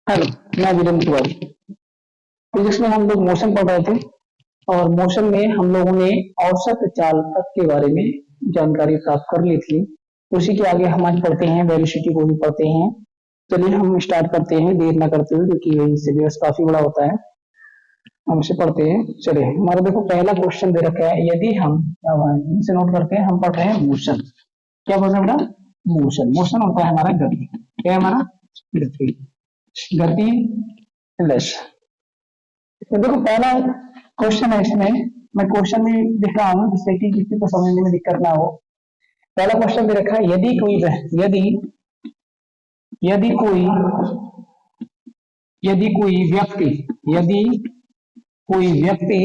Hello, मैं Virendra Tiwari. Physics में हम लोग मोशन पढ़ रहे थे और मोशन में हम लोगों ने औसत चालकता के बारे में जानकारी प्राप्त कर ली थी। उसी के आगे हम आज पढ़ते हैं, वेलोसिटी को भी पढ़ते हैं। चलिए हम स्टार्ट करते हैं देर ना करते हुए, क्योंकि सिलेबस काफी बड़ा होता है। हम इसे पढ़ते हैं। चलिए, हमारा देखो पहला क्वेश्चन दे रखा है। यदि हम इसे नोट करते हैं, हम पढ़ रहे हैं मोशन। क्या पढ़ रहे हैं बेटा? मोशन। मोशन होता है हमारा गति। क्या है हमारा? गति। गति प्लस, तो देखो पहला क्वेश्चन है इसमें। मैं क्वेश्चन भी लिख रहा हूँ जिससे कि किसी को समझने में दिक्कत ना हो। पहला क्वेश्चन दे रखा है, यदि यदि कोई यदि कोई व्यक्ति यदि कोई व्यक्ति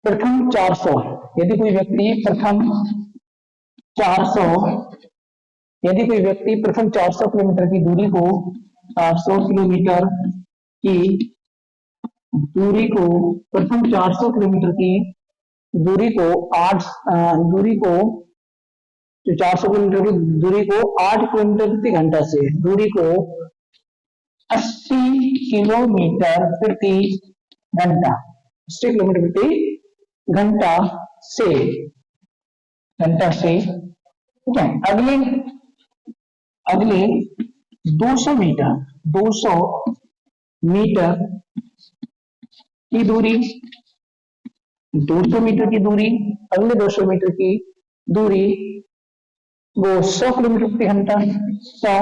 प्रथम 400 यदि कोई व्यक्ति प्रथम 400 यदि कोई व्यक्ति प्रथम 400 किलोमीटर की दूरी को 400 किलोमीटर की दूरी को प्रथम 400 किलोमीटर की दूरी को दूरी को जो 400 किलोमीटर की दूरी को 8 किलोमीटर प्रति घंटा से दूरी को 80 किलोमीटर प्रति घंटा 80 किलोमीटर प्रति घंटा से ठीक है। अगले 200 मीटर की दूरी 200 मीटर की दूरी अगले 200 मीटर की दूरी वो 100 किलोमीटर प्रति घंटा 100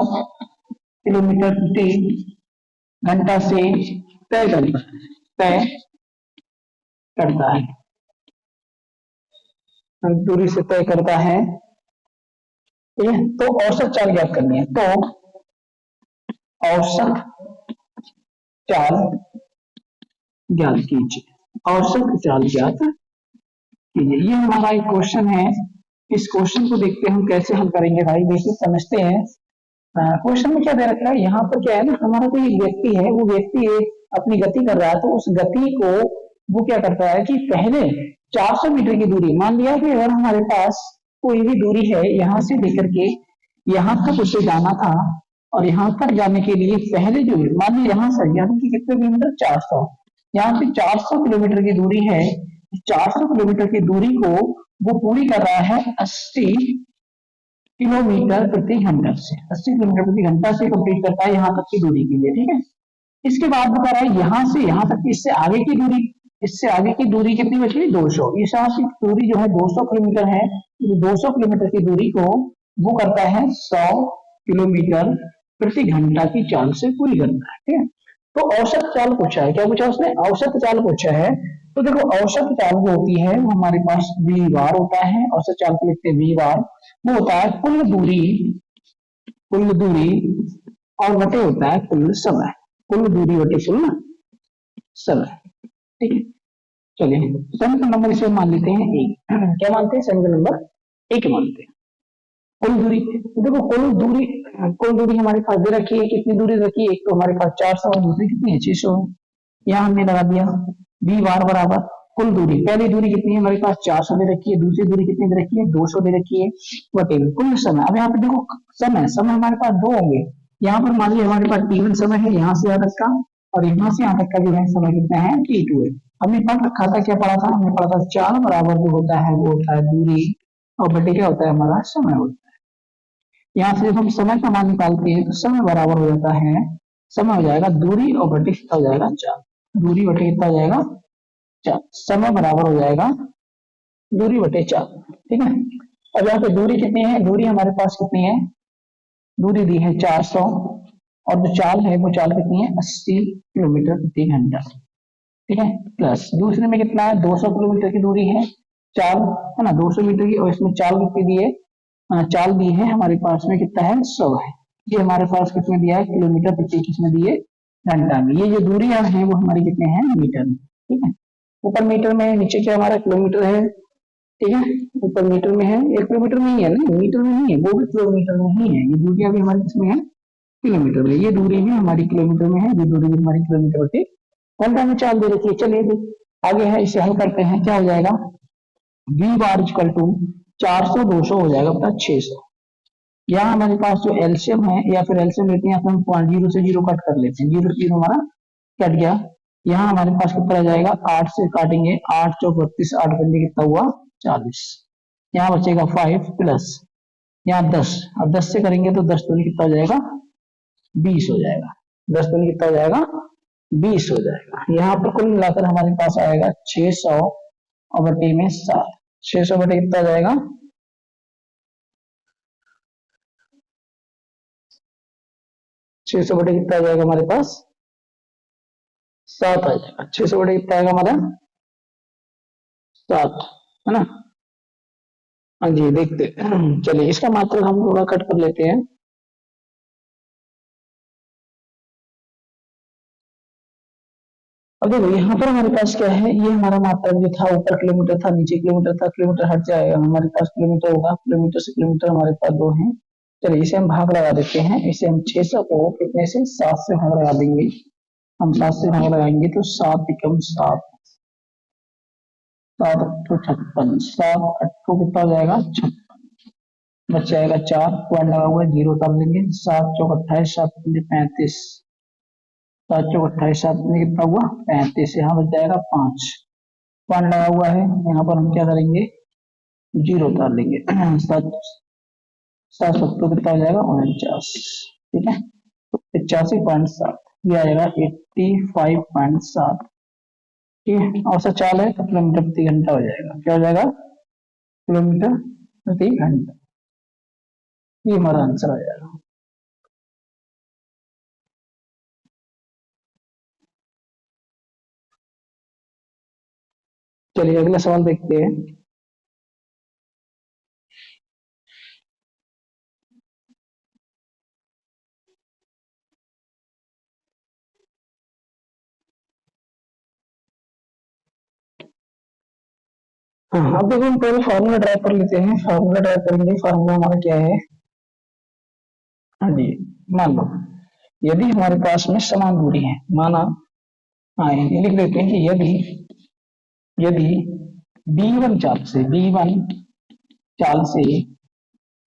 किलोमीटर प्रति घंटा से तय करता है दूरी से तय करता है। ठीक है, तो औसत चाल ज्ञात करनी है। तो औसत चाल ज्ञात कीजिए। औसत चाल ज्ञात कीजिए। ये हमारा एक क्वेश्चन है। इस क्वेश्चन को देखते हैं हम कैसे हल करेंगे। भाई देखिए, समझते हैं। क्वेश्चन में क्या दे रखा है? यहाँ पर क्या है ना, हमारा कोई व्यक्ति है, वो व्यक्ति अपनी गति कर रहा है। तो उस गति को वो क्या करता है कि पहले 400 मीटर की दूरी, मान लिया कि अगर हमारे पास कोई भी दूरी है यहाँ से लेकर के यहाँ तक उसे जाना था, और यहाँ तक जाने के लिए पहले जो मान लीजिए यहाँ से कितने किलोमीटर? 400। यहाँ पे 400 किलोमीटर की दूरी है। 400 किलोमीटर की दूरी को वो पूरी कर रहा है 80 किलोमीटर प्रति घंटा से। 80 किलोमीटर प्रति घंटा से कंप्लीट करता है यहाँ तक की दूरी के लिए। ठीक है, इसके बाद बता रहा है यहाँ से यहाँ तक की इससे आगे की दूरी कितनी बची? 200। इस की दूरी जो है 200 किलोमीटर है। 200 किलोमीटर की दूरी को वो करता है 100 किलोमीटर प्रति घंटा की चाल से पूरी करता है। ठीक है, तो औसत चाल पूछा है। क्या पूछा उसने? औसत चाल पूछा है। तो देखो, औसत चाल जो होती है वो हमारे पास v बार होता है। औसत चाल को लिखते हैं v बार। वो होता है कुल दूरी और बटे होता है कुल समय। कुल दूरी बटे कुल समय। ठीक है, चलिए समीकरण नंबर इसे मान लेते हैं 1। क्या मानते हैं? समीकरण नंबर 1 मानते हैं। कुल दूरी, देखो कुल दूरी हमारे पास दे रखी है। कितनी दूरी रखी है? एक तो हमारे पास 400 और दूसरी कितनी है? 600। यहाँ हमने लगा दिया v बार बराबर कुल दूरी। पहली दूरी कितनी है हमारे पास? 400 दे रखी है। दूसरी दूरी कितनी दे रखी है? 200 दे रखी है। बटे कुल समय। अब यहाँ पे देखो समय हमारे पास दो होंगे। यहाँ पर मान लीजिए हमारे पास t1 समय है यहाँ से यहाँ तक का, और यहाँ से यहाँ तक का जो है समय कितना है? t2 है। हमने पढ़ रखा था, क्या पढ़ा था? हमने पढ़ा था 4 बराबर जो होता है वो होता है दूरी, और बटे क्या होता है? हमारा समय होता है। यहाँ से जब हम समय का मान निकालते हैं तो समय बराबर हो जाता है, समय हो जाएगा दूरी और बटे कितना हो जाएगा? 4। दूरी बटे कितना हो जाएगा? 4। समय बराबर हो जाएगा दूरी बटे 4। ठीक है, अब यहाँ पे दूरी कितनी है? दूरी हमारे पास कितनी है? दूरी दी है 400, और जो चाल है वो चाल कितनी है? 80 किलोमीटर प्रति घंटा। ठीक है, प्लस दूसरे में कितना है? 200 किलोमीटर की दूरी है, चाल है ना 200 मीटर की, और इसमें चाल कितनी दी है? चाल दी है हमारे पास में कितना है? 100 है। ये हमारे पास कितने दिया है? किलोमीटर प्रति किसमें दिए? घंटा में। ये जो दूरियां हैं वो हमारी कितने हैं? मीटर में। ठीक है, ऊपर मीटर में है, नीचे क्या हमारा किलोमीटर है। ठीक है, ऊपर मीटर में है, 1 किलोमीटर में ही है ना, मीटर में नहीं है, वो भी किलोमीटर में ही है। ये दूरियां भी हमारी किसमें है? किलोमीटर में। ये दूरी भी हमारी किलोमीटर में है, ये दूरी भी हमारी किलोमीटर प्रति घंटा में चाल दे रखी है। चलिए आगे है, इसे हल करते हैं। क्या हो जाएगा? v बार इक्वल टू 400 200 हो जाएगा अपना 600। यहाँ हमारे पास जो एलसीएम है या फिर एलसीएम लेते हैं या फिर हम पॉइंट जीरो से जीरो कट कर लेते हैं, जीरो से जीरो हमारा कट गया। यहाँ हमारे पास कितना आ जाएगा, 8 से काटेंगे, 8 चौक 32, 8 पंजे कितना हुआ 40। यहाँ बचेगा 5 प्लस यहाँ 10, अब 10 से करेंगे तो 10 दूनी कितना हो जाएगा 20 हो जाएगा, 10 दूनी कितना हो जाएगा 20 हो जाएगा। यहाँ पर कुल मिलाकर हमारे पास आएगा 600 और बटे में 7, 600 बटे कितना हो जाएगा 600 बटे कितना आ जाएगा हमारे पास 7 आ जाएगा, 600 बटे कितना आएगा हमारा 7, है ना। हाँ जी देखते चलिए इसका मात्रक हम थोड़ा कट कर लेते हैं। अब देखो यहाँ पर हमारे पास क्या है, ये हमारा मात्रक जो था ऊपर किलोमीटर था, नीचे किलोमीटर था, किलोमीटर हट जाएगा हमारे पास किलोमीटर होगा, किलोमीटर से किलोमीटर हमारे पास 2 है। चलिए इसे हम भाग लगा देते हैं, इसे हम 600 को कितने से 7 से भाग लगा देंगे, हम 7 से भाग लगाएंगे तो 7 एकम 7, 7 अट्ठो 56, 7 अट्ठो कितना हो जाएगा 56, बच जाएगा 4, पॉइंट लगा हुआ है 0 उतार देंगे, 7 चौक 28, 7 पंजे 35, 7 चौक 28, 7 पंजे कितना हुआ 35, यहाँ बच जाएगा 5, पॉइंट लगा हुआ है, यहाँ पर हम क्या करेंगे 0 उतार लेंगे, 7 7 सत्तर कितना हो जाएगा 49, ठीक है, तो 85.7 ये आएगा 85.7, ठीक है। औसत चाल है तो किलोमीटर प्रति घंटा हो जाएगा, क्या हो जाएगा किलोमीटर प्रति घंटा, ये हमारा आंसर आ जाएगा। चलिए अगला सवाल देखते हैं। हाँ अब देखो हम पहले फार्मूला ड्राइव कर लेते हैं, फार्मूला ड्राइव करेंगे, फार्मूला हमारा क्या है, हाँ जी मान लो यदि हमारे पास में समान दूरी है, माना हाँ ये लिख लेते हैं कि यदि यदि B1 चाल से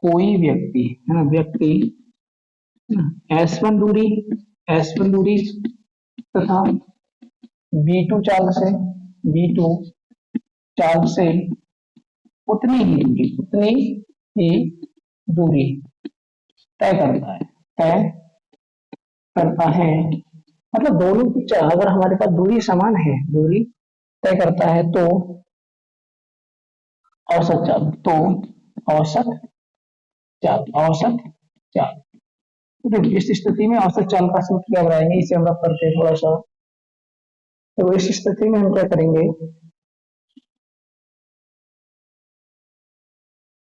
कोई व्यक्ति है ना, व्यक्ति S1 दूरी तथा B2 चाल से उतनी ही दूरी तय करता है, मतलब दोनों की चाल अगर हमारे पास दूरी समान है, दूरी तय करता है तो औसत चाल तो इस स्थिति में औसत चाल का सूत्र क्या बनाएंगे, इसे हम रख करते हैं थोड़ा सा। तो इस स्थिति में हम क्या करेंगे,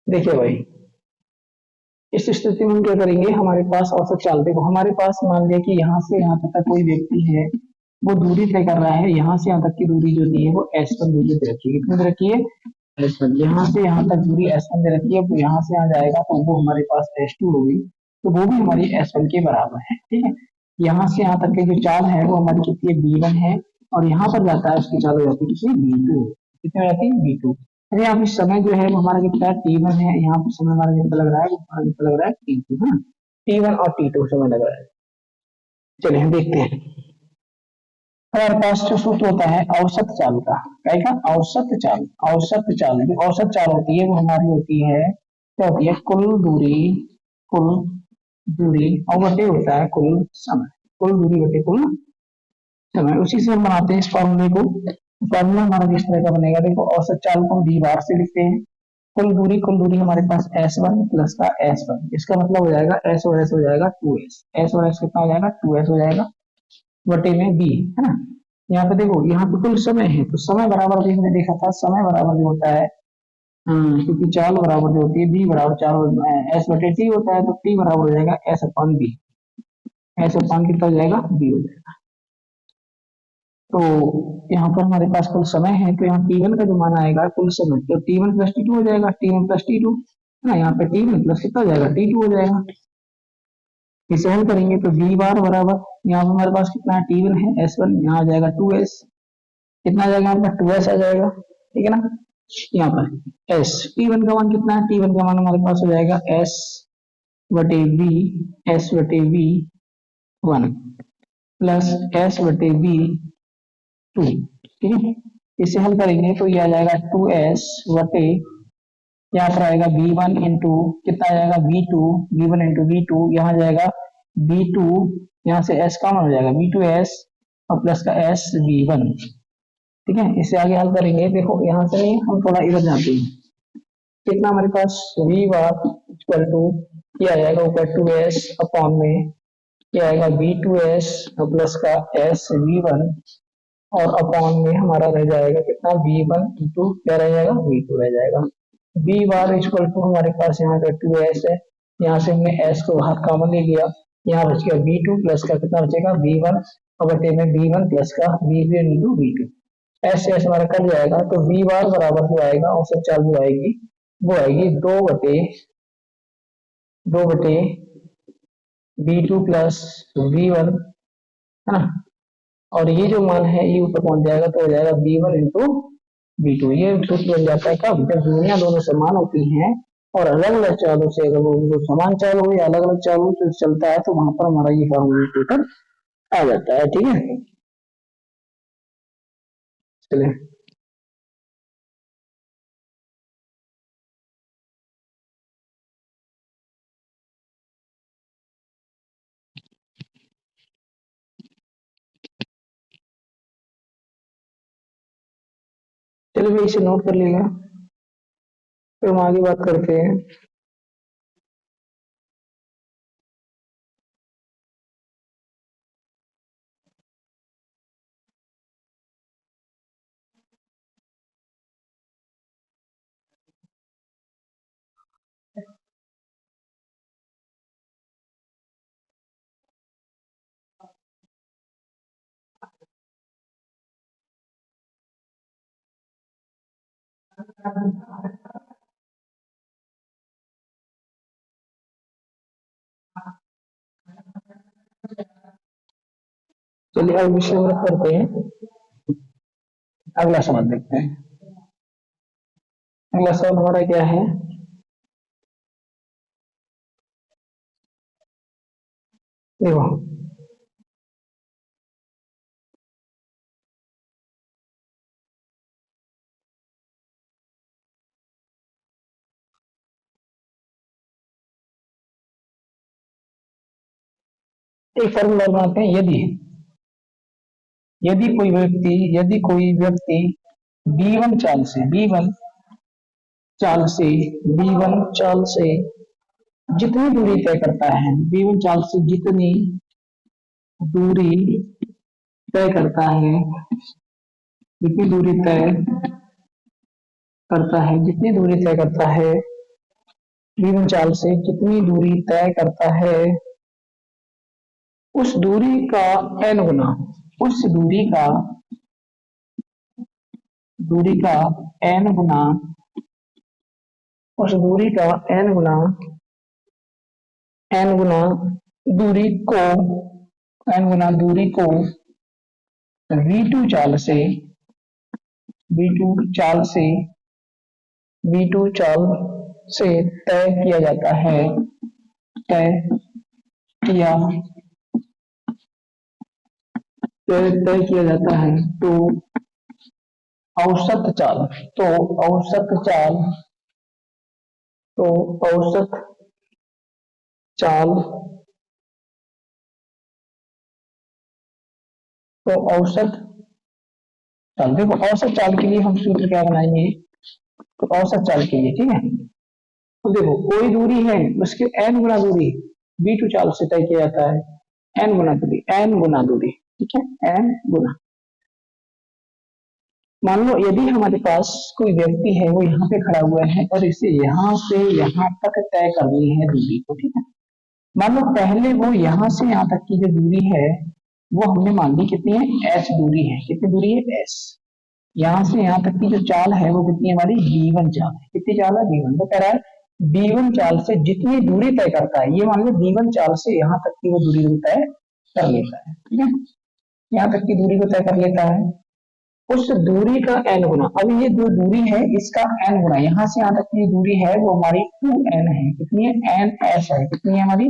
देखिए भाई इस स्थिति में हम क्या करेंगे, हमारे पास औसत चाल देखो, हमारे पास मान लिया कि यहाँ से यहाँ तक का कोई व्यक्ति है, वो दूरी तय कर रहा है, यहाँ से यहाँ तक की दूरी जो दी है वो S1 दूरी दे रखी है, कितनी दे रखी है S1, यहाँ से यहाँ तक दूरी S1 दे रखी है, तो यहाँ से यहाँ जाएगा तो वो हमारे पास S2 होगी, तो वो भी हमारी S1 के बराबर है, ठीक है। यहाँ से यहाँ तक की जो चाल है वो हमारी कितनी है B1 है, और यहाँ पर जाता है उसकी चाल हो जाती है कितनी B2, कितनी हो जाती है B2। अरे यहाँ पे समय जो है वो हमारा कितना है T1 है, यहाँ पे समय हमारा कितना लग रहा है, वो हमारा कितना लग रहा है T2, है T1 और T2 समय लग रहा है। चलिए हम देखते हैं, हमारे पास जो सूत्र होता है औसत चाल का, क्या का औसत चाल जो औसत चाल होती है वो हमारी होती है, क्या होती है कुल दूरी और बटे होता है कुल समय, कुल दूरी बटे कुल समय, उसी से हम बनाते हैं इस फॉर्मूले को। फॉर्मूला हमारा किस तरह का बनेगा, देखो औसत चाल को हम डी बार से लिखते हैं, कुल दूरी हमारे पास S1 प्लस का S1, इसका मतलब हो जाएगा S और S हो जाएगा 2S, S और S कितना हो जाएगा 2S हो जाएगा बटे में B, है ना। यहाँ पे देखो यहाँ पे कुल समय है, तो समय बराबर भी हमने देखा था, समय बराबर जो होता है क्योंकि चाल बराबर जो होती है B बराबर चाल S बटे T होता है, तो T बराबर हो जाएगा S upon B, S upon कितना हो जाएगा B हो जाएगा। तो यहाँ पर हमारे पास कुल समय है, तो यहाँ T1 का जो मान आएगा कुल समय, तो T1 प्लस T2 हो जाएगा, T1 प्लस T2 ना, यहाँ पे T1 प्लस कितना हो जाएगा T2 हो जाएगा। इसे हल करेंगे तो B बार बराबर यहाँ पर हमारे पास कितना है T1 है S1, यहाँ आ जाएगा 2S, कितना आ जाएगा यहाँ पर 2S आ जाएगा, ठीक है ना। यहाँ पर S T1 का मान कितना है, T1 का मान हमारे पास हो जाएगा S बटे बी एस बटे बी वन प्लस एस बटे बी टू। ठीक है, इसे हल करेंगे तो ये आ जाएगा 2s बटे, यहाँ पर आएगा b1 इंटू कितना आ जाएगा b2, b1 इंटू b2, यहाँ जाएगा b2, यहाँ से s कॉमन हो जाएगा b2s और प्लस का s b1। ठीक है, इसे आगे हल करेंगे। देखो यहाँ से नहीं, हम थोड़ा इधर जाते हैं। कितना हमारे पास v बार इक्वल टू क्या आ जाएगा ऊपर 2s अपॉन में क्या आएगा b2s और प्लस का s b1 और अपॉन में हमारा रह जाएगा कितना b1 इंटू क्या रह जाएगा b2 रह जाएगा। b बार इक्वल टू हमारे पास यहाँ का 2s है, यहाँ से हमने s को बाहर कॉमन ले लिया, यहाँ बच गया b2 प्लस का कितना बचेगा b1 और बटे में b1 प्लस का b2 into b2। S S हमारा कट जाएगा तो b बार बराबर जो आएगा औसत चाल जो आएगी वो आएगी 2 बटे b2 प्लस b1 है ना, और ये जो मान है ये ऊपर पहुंच जाएगा तो हो जाएगा b1 इंटू b2। ये सूत्र बन जाता है कब, जब दूरियां दोनों समान होती हैं और अलग अलग चालों से, अगर वो समान चाल हो या अलग अलग चालों से चलता है तो वहां पर हमारा ये फॉर्मूला आ जाता है। ठीक है, चलिए चलिए भाई इसे नोट कर लिएगा, फिर हम आगे बात करते हैं। चलिए अब विषय करते हैं, अगला सवाल देखते हैं। अगला सवाल हमारा क्या है, देखो एक फॉर्मूला बनाते हैं। यदि यदि कोई व्यक्ति b1 चाल से जितनी दूरी तय करता है, b1 चाल से जितनी दूरी तय करता है, जितनी दूरी तय करता है b1 चाल से जितनी दूरी तय करता है उस दूरी का n गुना, उस दूरी का n गुना, उस दूरी का n गुना दूरी को v2 चाल से तय किया जाता है, तो औसत चाल देखो औसत चाल के लिए हम सूत्र क्या बनाएंगे, तो औसत चाल के लिए, ठीक है, तो देखो कोई दूरी है उसके n गुना दूरी b2 चाल से तय किया जाता है, n गुना दूरी, ठीक है, n गुना। मान लो यदि हमारे पास कोई व्यक्ति है, वो यहाँ पे खड़ा हुआ है और इसे यहाँ से यहाँ तक तय करनी है दूरी को, ठीक है। मान लो पहले वो यहाँ से यहाँ तक की जो दूरी है वो हमने मान ली कितनी है, h दूरी है, कितनी दूरी है s। यहाँ से यहाँ तक की जो चाल है वो कितनी हमारी b1 चाल है, कितनी चाल है b1, तो कह रहा है b1 चाल से जितनी दूरी तय करता है, ये मान लो b1 चाल से यहाँ तक की वो दूरी तय कर लेता है, ठीक है, यहाँ तक की दूरी को तय कर लेता है, उस दूरी का n गुना। अब ये जो दूरी है इसका n गुना, यहाँ से यहाँ तक की दूरी है वो हमारी 2n है। कितनी है? ns है। कितनी है हमारी?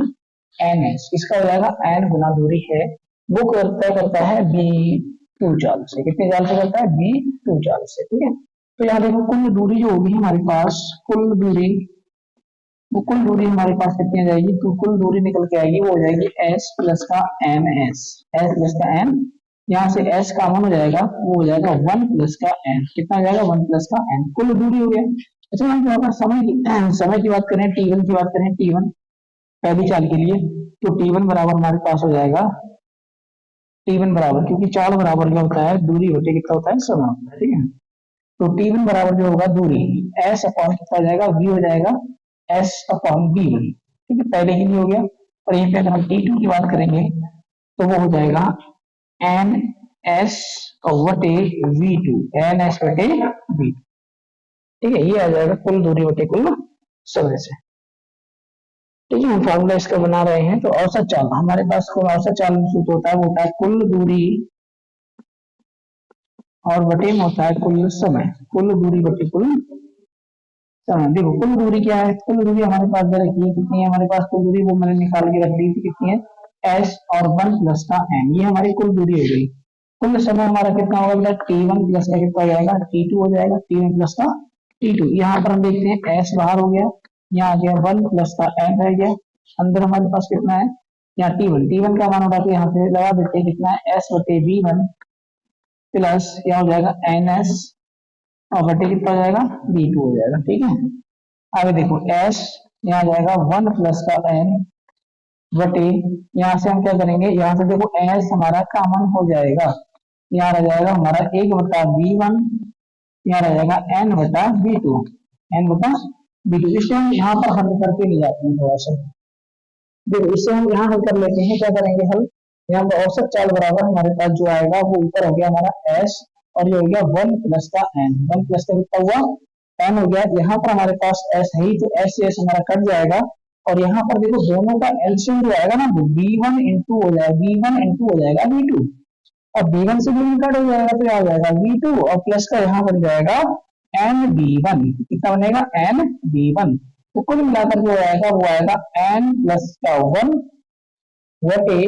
ns। इसका हो जाएगा n गुना दूरी है, वो करता है b2 चाल से। कितने चाल से करता है? b2 चाल से। ठीक है, तो यहाँ देखो कुल दूरी जो होगी हमारे पास, कुल दूरी, वो कुल दूरी हमारे पास कितनी आ जाएगी? तो कुल दूरी निकल के आएगी, वो हो जाएगी s प्लस का n s, s प्लस का n, यहाँ से s कॉमन हो जाएगा, वो हो जाएगा 1 प्लस का n। कितना हो जाएगा? 1 प्लस का n। कुल दूरी हो गया। अच्छा, हम यहाँ पर समय की बात करें, t1 की बात करें, t1 पहली चाल के लिए, तो t1 बराबर हमारे पास हो जाएगा, t1 बराबर, क्योंकि चाल बराबर क्या होता है? दूरी होती है, कितना होता है? समय होता है। ठीक है, तो t1 बराबर जो होगा दूरी, s अपॉन कितना हो जाएगा? v हो जाएगा, s अपॉन v1। ठीक है, पहले ही नहीं हो गया। और यहीं पे अगर हम t2 की बात करेंगे तो वो हो जाएगा n s बटे v2, n s बटे v। ठीक है, ये आ जाएगा कुल दूरी बटे कुल समय से। ठीक है, हम फॉर्मूला इसका बना रहे हैं। तो औसत चाल, हमारे पास कोई औसत चाल सूत्र होता है, वो होता है कुल दूरी और बटे में होता है कुल समय। कुल दूरी बटे कुल समय। देखो कुल दूरी क्या है? कुल दूरी हमारे पास दे रखी है, कितनी है हमारे पास कुल दूरी? वो मैंने निकाल के रख दी थी, कितनी है? s और 1 प्लस का n, ये हमारी कुल दूरी हो गई। कुल समय हमारा कितना होगा बेटा? t1 प्लस का कितना हो जाएगा? t2 हो जाएगा, t1 प्लस का t2। यहाँ पर हम देखते हैं s बाहर हो गया, यहाँ आ गया 1 प्लस का n रह गया, अंदर हमारे पास कितना है? यहाँ t1 का मान उठा के यहाँ पे लगा देते हैं, कितना है? s बटे v1 प्लस क्या हो जाएगा? ns और बटे कितना हो जाएगा? v2 हो जाएगा। ठीक है, आगे देखो s यहाँ जाएगा 1 प्लस का n बटे, यहाँ से हम क्या करेंगे? यहाँ से देखो s हमारा कॉमन हो जाएगा, यहाँ रह जाएगा हमारा 1 बटा v1, यहाँ रह जाएगा n बटा v2, n बटा v2। इससे हम यहाँ पर हल करके ले जाते हैं थोड़ा सा। देखो इससे हम यहाँ हल कर लेते हैं, क्या करेंगे हल? यहाँ पर औसत चाल बराबर हमारे पास जो आएगा वो ऊपर हो गया हमारा s, और ये हो गया 1 प्लस का n। 1 प्लस का कितना हुआ? n हो गया। यहाँ पर हमारे पास s है ही, तो s से s हमारा कट जाएगा, और यहाँ पर देखो दोनों का एलसीएम जो आएगा ना, वो v1 इंटू हो जाएगा, v1 इंटू हो जाएगा v2, और v1 से v1 कट हो जाएगा तो आ जाएगा v2, और प्लस का यहाँ बन जाएगा n v1। कितना बनेगा? n v1। तो कुल मिलाकर जो आएगा वो आएगा n प्लस का 1 बटे,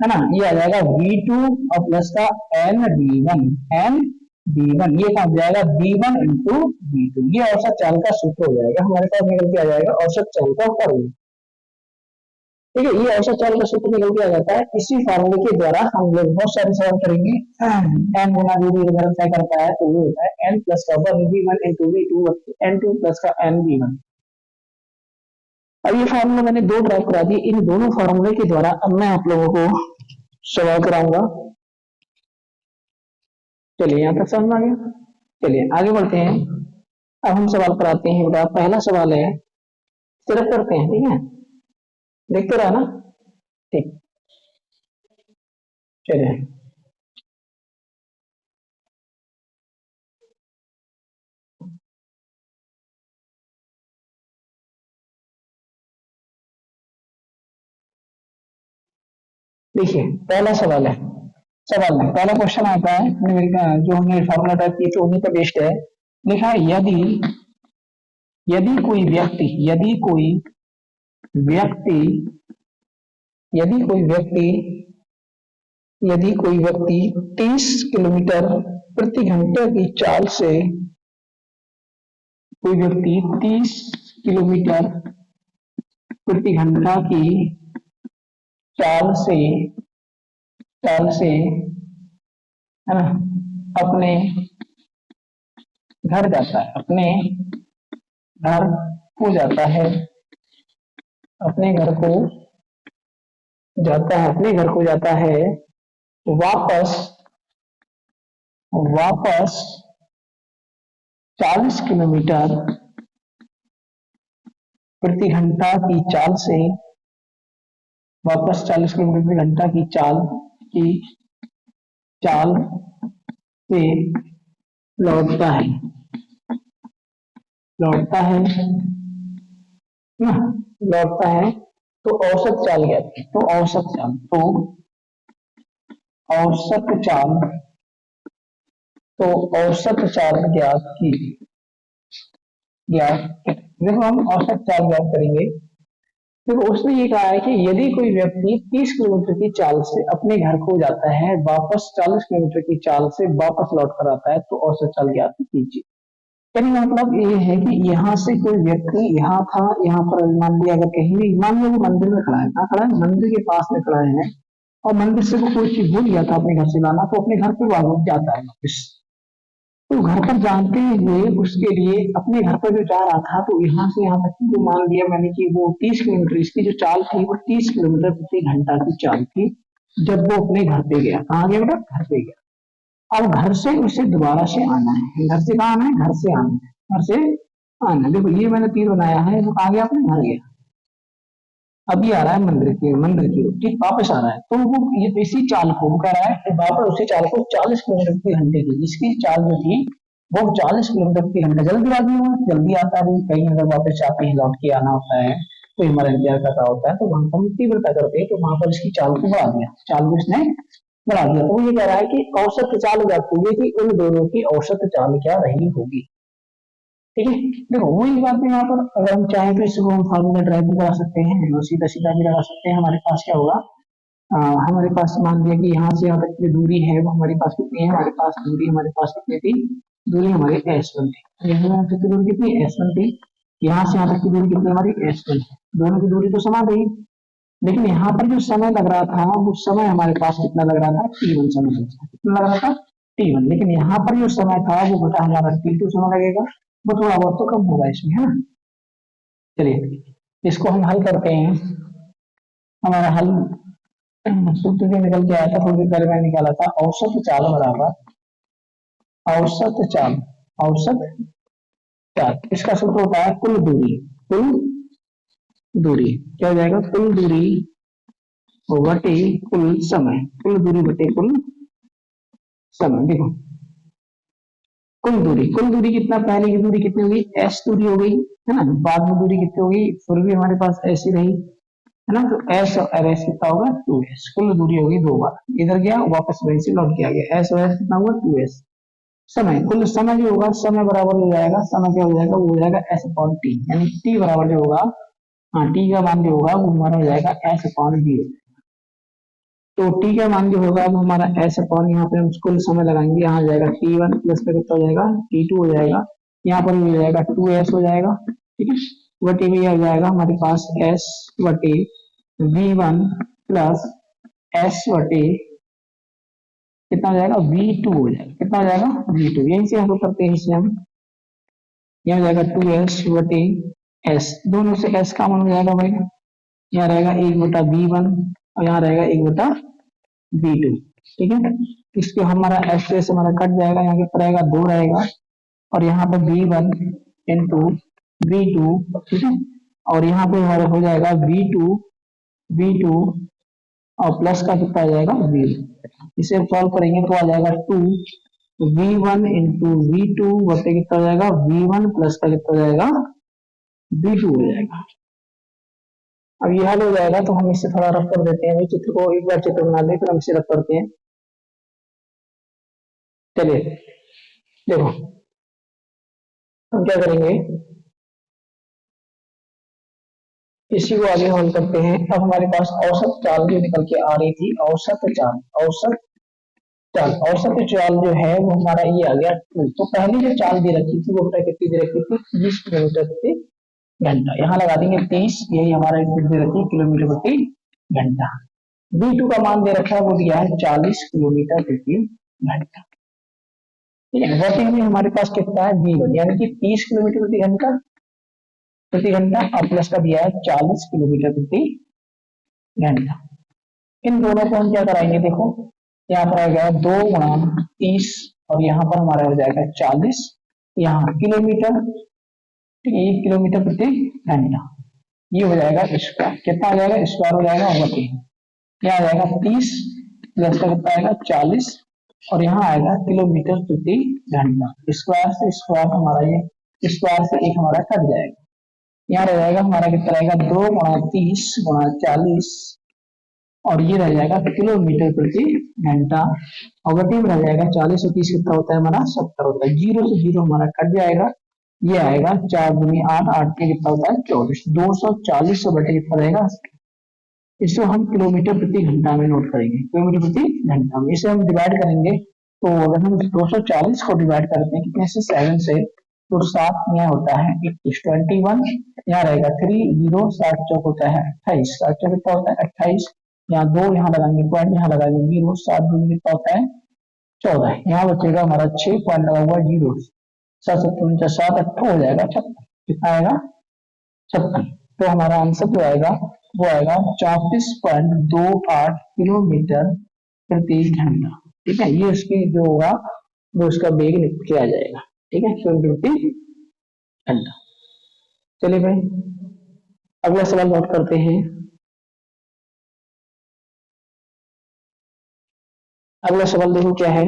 है ना, ये आ जाएगा v2 और प्लस का n v1, n v1, ये कहाँ जाएगा? v1 into v2। ये औसत चाल का सूत्र हो जाएगा, हमारे पास निकल के आ जाएगा औसत चाल का फॉर्मूला। ठीक है, ये औसत चाल का सूत्र निकल के आ जाता है। इसी फॉर्मूले के द्वारा हम लोग बहुत सारे सवाल करेंगे। n गुना दूरी वगैरह तय करता है, तो वो होता है n प्लस का 1 v1 into v2 n2 plus का n v1। अब ये फार्मूला मैंने दो ड्राइव करा दी, इन दोनों फार्मूले के द्वारा अब मैं आप लोगों को सवाल कराऊंगा। चलिए यहाँ तक समझ आ गया। चलिए आगे बढ़ते हैं। अब हम सवाल कराते हैं बेटा। पहला सवाल है, सिर्फ करते हैं, ठीक है, देखते रहो ना। ठीक, चलिए देखिए पहला सवाल है, सवाल में पहला क्वेश्चन आता है, जो हमने फॉर्मूला टाइप किए थे उन्हीं का बेस्ड है। लिखा है यदि यदि कोई व्यक्ति यदि कोई व्यक्ति यदि कोई व्यक्ति यदि कोई व्यक्ति 30 किलोमीटर प्रति घंटे की चाल से, कोई व्यक्ति 30 किलोमीटर प्रति घंटा की चाल से है ना अपने घर जाता है, अपने घर को जाता है, अपने घर को जाता है, अपने घर को जाता है, वापस 40 किलोमीटर प्रति घंटा की चाल से, वापस 40 किलोमीटर प्रति घंटा की चाल से लौटता है ना, लौटता है, तो औसत चाल क्या है? तो औसत चाल तो औसत चाल ज्ञात देखो हम औसत चाल ज्ञात करेंगे। देखो उसने ये कहा है कि यदि कोई व्यक्ति 30 किलोमीटर की चाल से अपने घर को जाता है, वापस 40 किलोमीटर की चाल से वापस लौट कर आता है, तो औसत चाल ज्ञात कीजिए। कहने का मतलब ये है कि यहाँ से कोई व्यक्ति यहाँ था, यहाँ पर मान लिया अगर कहीं भी मान लो वो मंदिर में खड़ा है, कहाँ खड़ा है, मंदिर के पास में खड़ा है, और मंदिर से वो कोई चीज भूल गया था अपने घर से लाना, तो अपने घर पे वापस जाता है वापस। तो घर पर जानते हुए उसके लिए अपने घर पर जो जा रहा था, तो यहाँ से यहाँ तक की जो मान लिया मैंने कि वो 30 किलोमीटर, इसकी जो चाल थी वो 30 किलोमीटर प्रति घंटा की चाल थी। जब वो अपने घर पे गया, कहाँ गया बेटा, घर पे गया। अब घर से उसे दोबारा से आना है, घर से कहाँ आना है, घर से आना है, घर से आना है। देखो ये मैंने तीर बनाया है, वो कहाँ गया, अपने घर गया। अभी आ रहा है मंदिर की ओर, ठीक वापस आ रहा है, तो वो ये इसी चाल को वो कह रहा है वापस उसी चाल को 40 किलोमीटर प्रति घंटे की, जिसकी चाल जो थी वो 40 किलोमीटर प्रति घंटा, जल्दी आदमी हुआ, जल्दी आता है, कहीं अगर वापस चाहते हैं लौट के आना होता है तो हमारा इंतजार करना होता है, तो वहां पर तीव्रता करते हैं, तो वहां पर इसकी चाल को बढ़ा दिया, चाल को इसने बढ़ा दिया। तो वो ये कह रहा है कि औसत चाल ज्ञात कीजिए कि उन दोनों की औसत चाल क्या रही होगी। ठीक है, देखो वही बात है यहाँ पर, अगर हम चाहें तो इसको हम फार्मूला ड्राइव भी करा सकते हैं और सीधा सीधा भी लगा सकते हैं। हमारे पास क्या होगा, हमारे पास मान लिया कि यहाँ से यहाँ तक की दूरी है, वो हमारे पास कितनी है, हमारे पास दूरी हमारे पास कितनी थी, दूरी हमारी S1 थी, यहाँ तक की दूरी कितनी, S1 थी, यहाँ से यहाँ तक की दूरी कितनी हमारी S1 है, दोनों की दूरी तो समान रही। लेकिन यहाँ पर जो समय लग रहा था, वो समय हमारे पास कितना लग रहा था, T1 समय लग रहा था, कितना लग रहा था, T1। लेकिन यहाँ पर जो समय था वो बटा हमारा T2 समय लगेगा, वो थोड़ा बहुत तो कम होगा इसमें, है ना। चलिए इसको हम हल करते हैं। हमारा हल सूत्र जो निकल के आया था थोड़ी देर पहले मैंने निकाला था, औसत चाल बराबर औसत चाल, इसका सूत्र होता है कुल दूरी क्या हो जाएगा, कुल दूरी बटे कुल समय, कुल दूरी बटे कुल समय। देखो कुल दूरी कितना, पहले की दूरी कितनी होगी, S दूरी हो गई है ना, बाद में दूरी कितनी होगी, फिर भी हमारे पास ऐसी रही है ना, तो S और S कितना होगा 2S, कुल दूरी होगी 2 बार, इधर गया वापस वहीं से लौट के आ गया, S और S कितना हुआ 2S। समय, कुल समय जो होगा, समय बराबर हो जाएगा, समय क्या हो जाएगा, वो हो जाएगा S अपॉन T, यानी T बराबर जो होगा, हाँ T का मान जो होगा वो हमारा हो जाएगा S अपॉन V। तो T का मान जो होगा वो हमारा S अपॉन, यहाँ पे हम कुल समय लगाएंगे, यहाँ जाएगा T1 प्लस का कितना हो जाएगा, T2 हो जाएगा, यहाँ पर हो जाएगा 2S हो जाएगा, ठीक है, वटे में हो जाएगा हमारे पास S वटे V1 प्लस S वटे कितना हो जाएगा, V2 हो जाएगा, कितना हो जाएगा V2, यहीं से हम करते हैं इसे हम, यहाँ जाएगा 2S वटे S, दोनों से S का मान हो जाएगा भाई, यहाँ रहेगा 1/V1 और यहाँ रहेगा 1/V2, ठीक है। इसके हमारा S से हमारा कट जाएगा, यहाँ पर रहेगा 2 रहेगा, और यहाँ पर V1 इंटू V2, ठीक है, और यहाँ पे हमारा हो जाएगा V2 और प्लस का कितना आ जाएगा V1, इसे सॉल्व करेंगे तो आ जाएगा 2V1 इंटू V2 बटे कितना हो जाएगा V1 प्लस का कितना हो जाएगा V2 हो जाएगा। अब ये हल हो जाएगा तो हम इससे थोड़ा रफ कर देते हैं, चित्र को एक बार चित्र बना दे फिर हम इसे रफ करते हैं। चलिए देखो हम क्या करेंगे, इसी को आगे हल करते हैं। अब हमारे पास औसत चाल जो निकल के आ रही थी, औसत चाल जो है वो हमारा ये आ गया 2। तो पहली जो चाल दे रखी थी वो कितनी दे रखी थी, 30 किलोमीटर प्रति घंटा, यहाँ लगा देंगे 30, यही हमारा दे रखी किलोमीटर प्रति घंटा। V2 का मान दे रखा है वो दिया है 40 किलोमीटर प्रति घंटा, ठीक है। वर्टिंग में हमारे पास कितना है V1, यानी कि 30 किलोमीटर प्रति घंटा और प्लस का दिया है 40 किलोमीटर प्रति घंटा। इन दोनों को हम क्या कराएंगे, देखो यहाँ पर आ गया 2 × 30 और यहाँ पर हमारा हो जाएगा 40, यहाँ किलोमीटर, ठीक है, 1 किलोमीटर प्रति घंटा, ये हो जाएगा स्क्वायर, कितना हो जाएगा स्क्वायर हो जाएगा, यहाँ आ जाएगा 30 प्लस का कितना आएगा 40 और यहाँ आएगा किलोमीटर प्रति घंटा, स्क्वायर से स्क्वायर हमारा ये स्क्वायर से एक हमारा कट जाएगा, यहाँ रह जाएगा हमारा कितना रहेगा 2 × 30 × 40 और ये रह जाएगा किलोमीटर प्रति घंटा। और गति में रह जाएगा 40 और 30 कितना होता है हमारा 70 होता है। जीरो से जीरो हमारा कट जाएगा, ये आएगा 4 दूनी 8, 8 के कितना होता है 24, 240 से बटे कितना रहेगा। इसको हम किलोमीटर प्रति घंटा में नोट करेंगे, किलोमीटर प्रति घंटा में। इसे हम डिवाइड करेंगे, तो अगर हम 240 को डिवाइड करते हैं कितने से 7 से, तो 7 यहाँ होता है 21, यहाँ रहेगा 3 0, 7 चौक होता है 28, 7 चौक कितना होता है 28, यहाँ 2 यहाँ लगाएंगे पॉइंट, यहाँ लगाएंगे 0, 7 दूनी कितना होता है 14, यहाँ बचेगा हमारा 6 पॉइंट लगा हुआ 0, 7 7 7 8 हो जाएगा 56, कितना आएगा 56। तो हमारा आंसर जो आएगा वो आएगा 34.28 किलोमीटर प्रति घंटा। ठीक है, ये उसकी जो होगा वो उसका वेग लिख के आ जाएगा। ठीक है, किलोमीटर प्रति घंटा। चलिए भाई अगला सवाल नोट करते हैं। अगला सवाल देखो क्या है।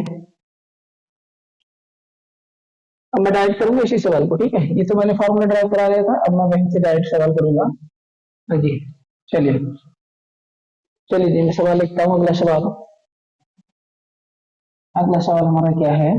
अब मैं डायरेक्ट करूंगा इसी सवाल को। ठीक है, ये तो मैंने फॉर्मूला ड्राइव करा लिया था, अब मैं वहीं से डायरेक्ट सवाल करूंगा। हाँ जी, चलिए चलिए जी मैं सवाल लिखता हूँ। अगला सवाल हमारा क्या है,